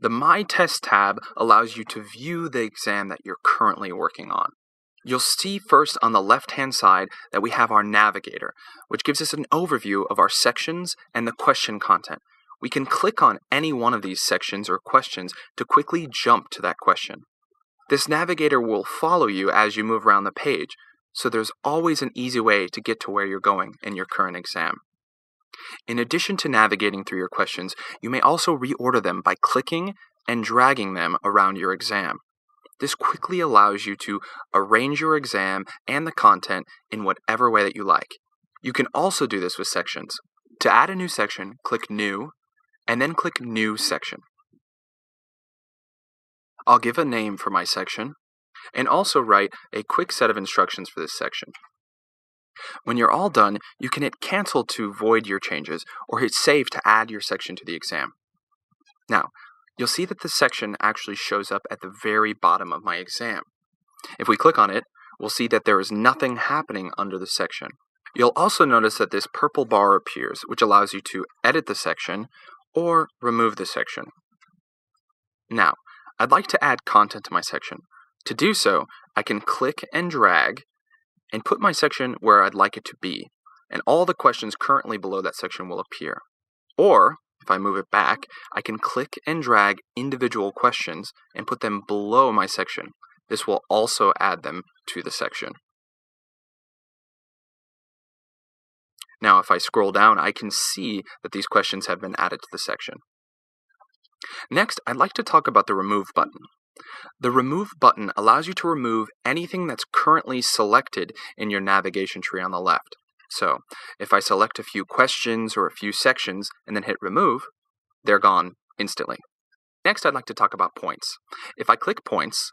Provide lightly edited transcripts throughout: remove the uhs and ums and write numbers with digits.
The My Test tab allows you to view the exam that you're currently working on. You'll see first on the left-hand side that we have our navigator, which gives us an overview of our sections and the question content. We can click on any one of these sections or questions to quickly jump to that question. This navigator will follow you as you move around the page, so there's always an easy way to get to where you're going in your current exam. In addition to navigating through your questions, you may also reorder them by clicking and dragging them around your exam. This quickly allows you to arrange your exam and the content in whatever way that you like. You can also do this with sections. To add a new section, click New, and then click New Section. I'll give a name for my section, and also write a quick set of instructions for this section. When you're all done, you can hit Cancel to void your changes, or hit Save to add your section to the exam. Now, you'll see that the section actually shows up at the very bottom of my exam. If we click on it, we'll see that there is nothing happening under the section. You'll also notice that this purple bar appears, which allows you to edit the section or remove the section. Now, I'd like to add content to my section. To do so, I can click and drag and put my section where I'd like it to be, and all the questions currently below that section will appear. Or, if I move it back, I can click and drag individual questions and put them below my section. This will also add them to the section. Now, if I scroll down, I can see that these questions have been added to the section. Next, I'd like to talk about the Remove button. The Remove button allows you to remove anything that's currently selected in your navigation tree on the left. So, if I select a few questions or a few sections and then hit Remove, they're gone instantly. Next, I'd like to talk about points. If I click Points,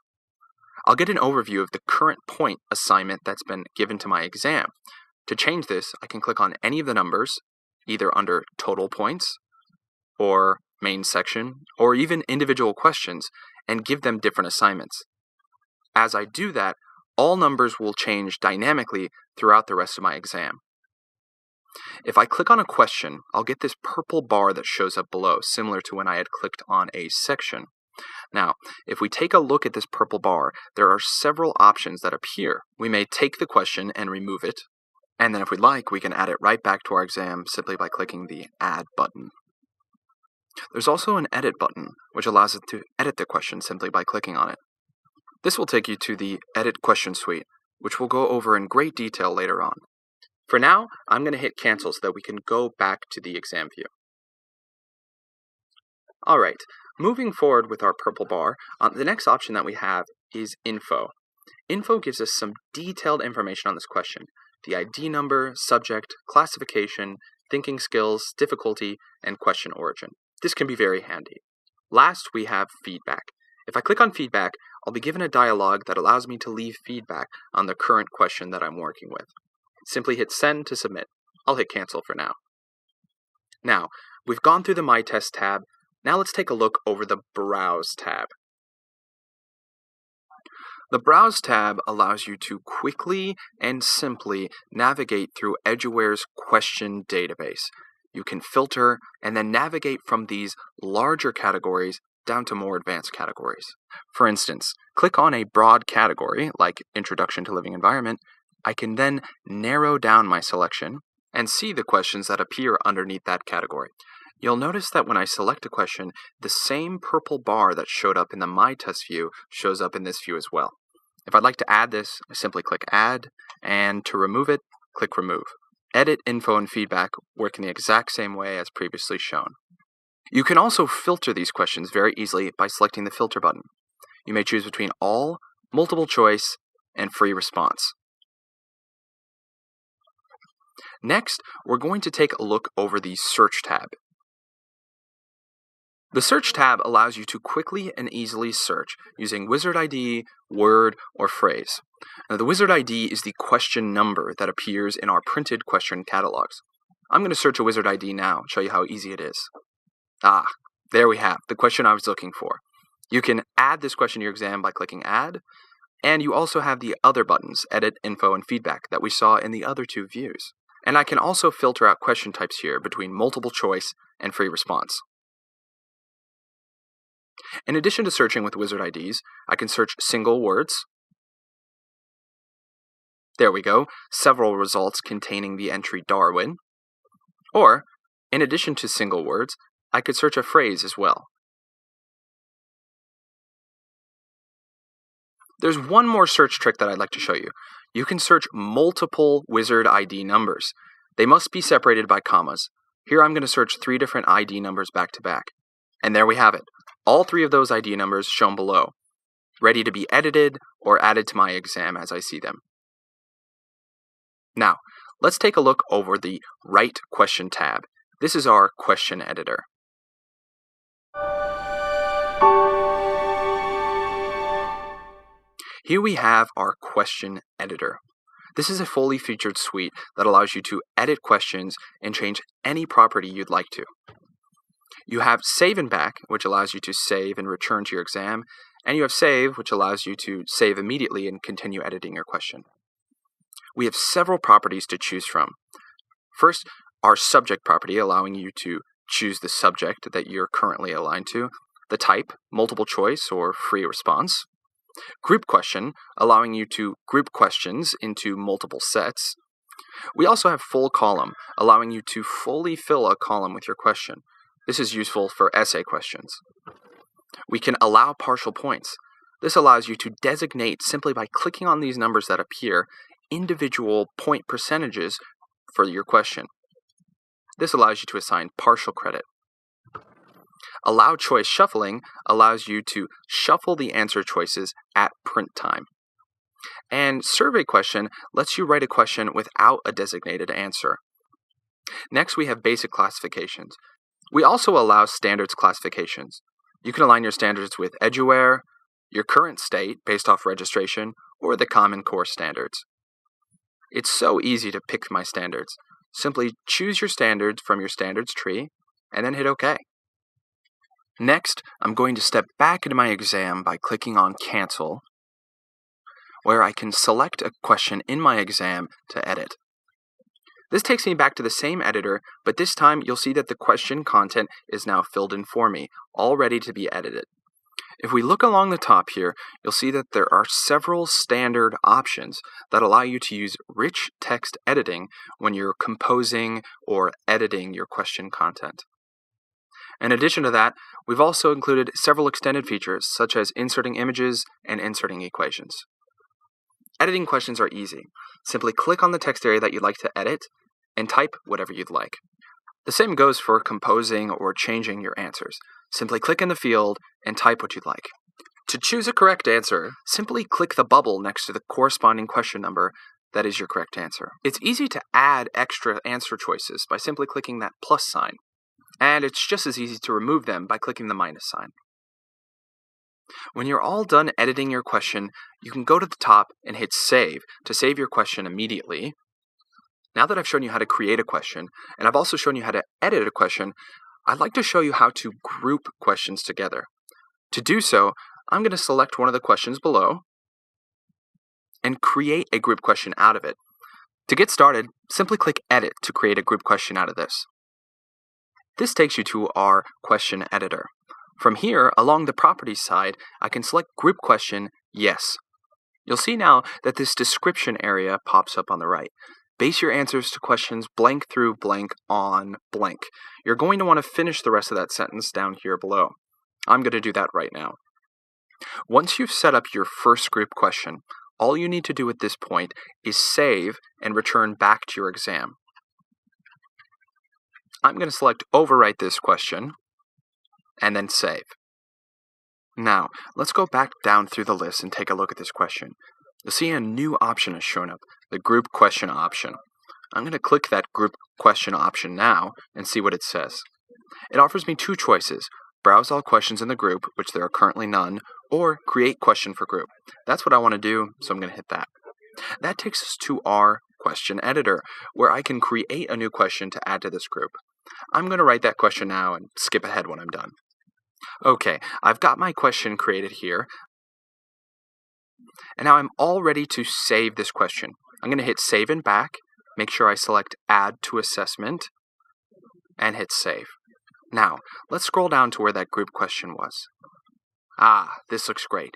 I'll get an overview of the current point assignment that's been given to my exam. To change this, I can click on any of the numbers, either under Total Points, or Main Section, or even individual questions, and give them different assignments. As I do that, all numbers will change dynamically throughout the rest of my exam. If I click on a question, I'll get this purple bar that shows up below, similar to when I had clicked on a section. Now, if we take a look at this purple bar, there are several options that appear. We may take the question and remove it, and then if we'd like, we can add it right back to our exam simply by clicking the Add button. There's also an Edit button, which allows us to edit the question simply by clicking on it. This will take you to the Edit Question Suite, which we'll go over in great detail later on. For now, I'm going to hit Cancel so that we can go back to the exam view. Alright, moving forward with our purple bar, the next option that we have is Info. Info gives us some detailed information on this question: the ID number, subject, classification, thinking skills, difficulty, and question origin. This can be very handy. Last, we have Feedback. If I click on Feedback, I'll be given a dialog that allows me to leave feedback on the current question that I'm working with. Simply hit Send to submit. I'll hit Cancel for now. Now, we've gone through the My Test tab. Now let's take a look over the Browse tab. The Browse tab allows you to quickly and simply navigate through Eduware's question database. You can filter and then navigate from these larger categories down to more advanced categories. For instance, click on a broad category like Introduction to Living Environment. I can then narrow down my selection and see the questions that appear underneath that category. You'll notice that when I select a question, the same purple bar that showed up in the My Test view shows up in this view as well. If I'd like to add this, I simply click Add, and to remove it, click Remove. Edit, Info, and Feedback work in the exact same way as previously shown. You can also filter these questions very easily by selecting the Filter button. You may choose between All, Multiple Choice, and Free Response. Next, we're going to take a look over the Search tab. The Search tab allows you to quickly and easily search using Wizard ID, word, or phrase. Now, the Wizard ID is the question number that appears in our printed question catalogs. I'm going to search a Wizard ID now and show you how easy it is. There we have the question I was looking for. You can add this question to your exam by clicking Add, and you also have the other buttons, Edit, Info, and Feedback, that we saw in the other two views. And I can also filter out question types here between multiple choice and free response. In addition to searching with wizard IDs, I can search single words. There we go, several results containing the entry Darwin. Or, in addition to single words, I could search a phrase as well. There's one more search trick that I'd like to show you. You can search multiple wizard ID numbers. They must be separated by commas. Here I'm going to search 3 different ID numbers back to back. And there we have it. All 3 of those ID numbers shown below, ready to be edited or added to my exam as I see them. Now, let's take a look over the Write Question tab. This is our question editor. Here we have our question editor. This is a fully featured suite that allows you to edit questions and change any property you'd like to. You have Save and Back, which allows you to save and return to your exam, and you have Save, which allows you to save immediately and continue editing your question. We have several properties to choose from. First, our subject property, allowing you to choose the subject that you're currently aligned to. The type, multiple choice or free response. Group question, allowing you to group questions into multiple sets. We also have full column, allowing you to fully fill a column with your question. This is useful for essay questions. We can allow partial points. This allows you to designate, simply by clicking on these numbers that appear, individual point percentages for your question. This allows you to assign partial credit. Allow choice shuffling allows you to shuffle the answer choices at print time. And survey question lets you write a question without a designated answer. Next, we have basic classifications. We also allow standards classifications. You can align your standards with Eduware, your current state based off registration, or the Common Core standards. It's so easy to pick my standards. Simply choose your standards from your standards tree, and then hit OK. Next, I'm going to step back into my exam by clicking on Cancel, where I can select a question in my exam to edit. This takes me back to the same editor, but this time you'll see that the question content is now filled in for me, all ready to be edited. If we look along the top here, you'll see that there are several standard options that allow you to use rich text editing when you're composing or editing your question content. In addition to that, we've also included several extended features, such as inserting images and inserting equations. Editing questions are easy. Simply click on the text area that you'd like to edit and type whatever you'd like. The same goes for composing or changing your answers. Simply click in the field and type what you'd like. To choose a correct answer, simply click the bubble next to the corresponding question number that is your correct answer. It's easy to add extra answer choices by simply clicking that plus sign. And it's just as easy to remove them by clicking the minus sign. When you're all done editing your question, you can go to the top and hit Save to save your question immediately. Now that I've shown you how to create a question, and I've also shown you how to edit a question, I'd like to show you how to group questions together. To do so, I'm going to select one of the questions below and create a group question out of it. To get started, simply click Edit to create a group question out of this. This takes you to our question editor. From here, along the properties side, I can select Group Question, Yes. You'll see now that this description area pops up on the right. Base your answers to questions blank through blank on blank. You're going to want to finish the rest of that sentence down here below. I'm going to do that right now. Once you've set up your first group question, all you need to do at this point is save and return back to your exam. I'm going to select Overwrite this question, and then save. Now, let's go back down through the list and take a look at this question. You'll see a new option has shown up, the Group Question option. I'm going to click that Group Question option now and see what it says. It offers me 2 choices, browse all questions in the group, which there are currently none, or create question for group. That's what I want to do, so I'm going to hit that. That takes us to our question editor, where I can create a new question to add to this group. I'm going to write that question now and skip ahead when I'm done. Okay, I've got my question created here. And now I'm all ready to save this question. I'm going to hit Save and Back, make sure I select Add to Assessment, and hit Save. Now, let's scroll down to where that group question was. This looks great.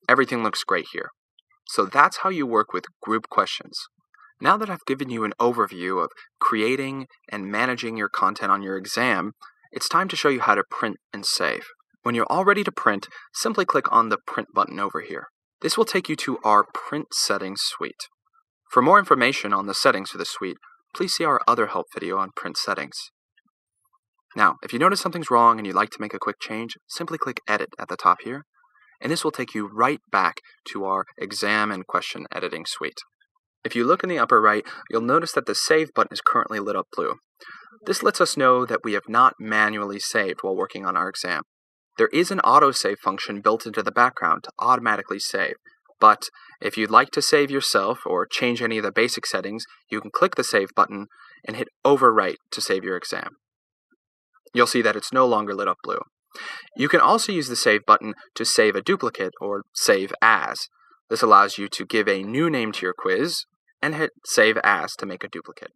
Everything looks great here. So that's how you work with group questions. Now that I've given you an overview of creating and managing your content on your exam, it's time to show you how to print and save. When you're all ready to print, simply click on the Print button over here. This will take you to our Print Settings suite. For more information on the settings for the suite, please see our other help video on print settings. Now, if you notice something's wrong and you'd like to make a quick change, simply click Edit at the top here, and this will take you right back to our exam and question editing suite. If you look in the upper right, you'll notice that the Save button is currently lit up blue. This lets us know that we have not manually saved while working on our exam. There is an autosave function built into the background to automatically save, but if you'd like to save yourself or change any of the basic settings, you can click the Save button and hit Overwrite to save your exam. You'll see that it's no longer lit up blue. You can also use the Save button to save a duplicate or Save As. This allows you to give a new name to your quiz and hit Save As to make a duplicate.